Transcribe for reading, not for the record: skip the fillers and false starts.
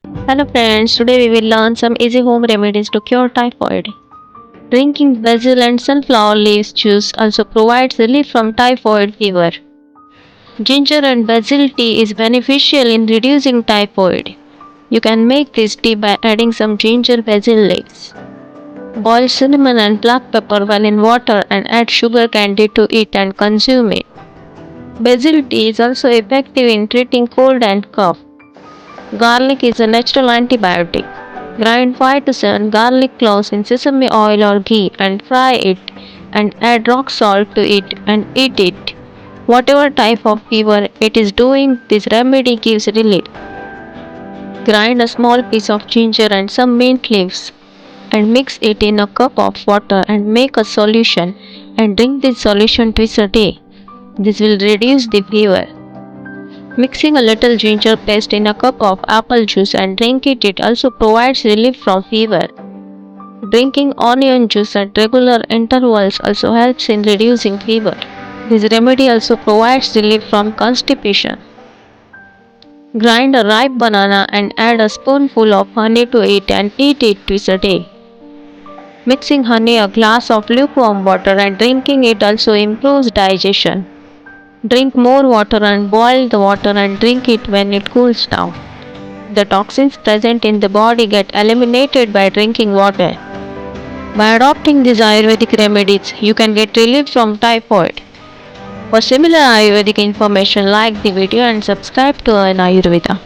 Hello friends, today we will learn some easy home remedies to cure typhoid. Drinking basil and sunflower leaves juice also provides relief from typhoid fever. Ginger and basil tea is beneficial in reducing typhoid. You can make this tea by adding some ginger basil leaves. Boil cinnamon and black pepper well in water and add sugar candy to it and consume it. Basil tea is also effective in treating cold and cough. Garlic is a natural antibiotic. Grind 5 to 7 garlic cloves in sesame oil or ghee and fry it and add rock salt to it and eat it. Whatever type of fever it is doing, this remedy gives relief. Grind a small piece of ginger and some mint leaves and mix it in a cup of water and make a solution and drink this solution twice a day. This will reduce the fever. Mixing a little ginger paste in a cup of apple juice and drink it also provides relief from fever. Drinking onion juice at regular intervals also helps in reducing fever. This remedy also provides relief from constipation. Grind a ripe banana and add a spoonful of honey to it and eat it twice a day. Mixing honey a glass of lukewarm water and drinking it also improves digestion. Drink more water and boil the water and drink it when it cools down. The toxins present in the body get eliminated by drinking water. By adopting these Ayurvedic remedies, you can get relief from typhoid. For similar Ayurvedic information, like the video and subscribe to an Ayurveda.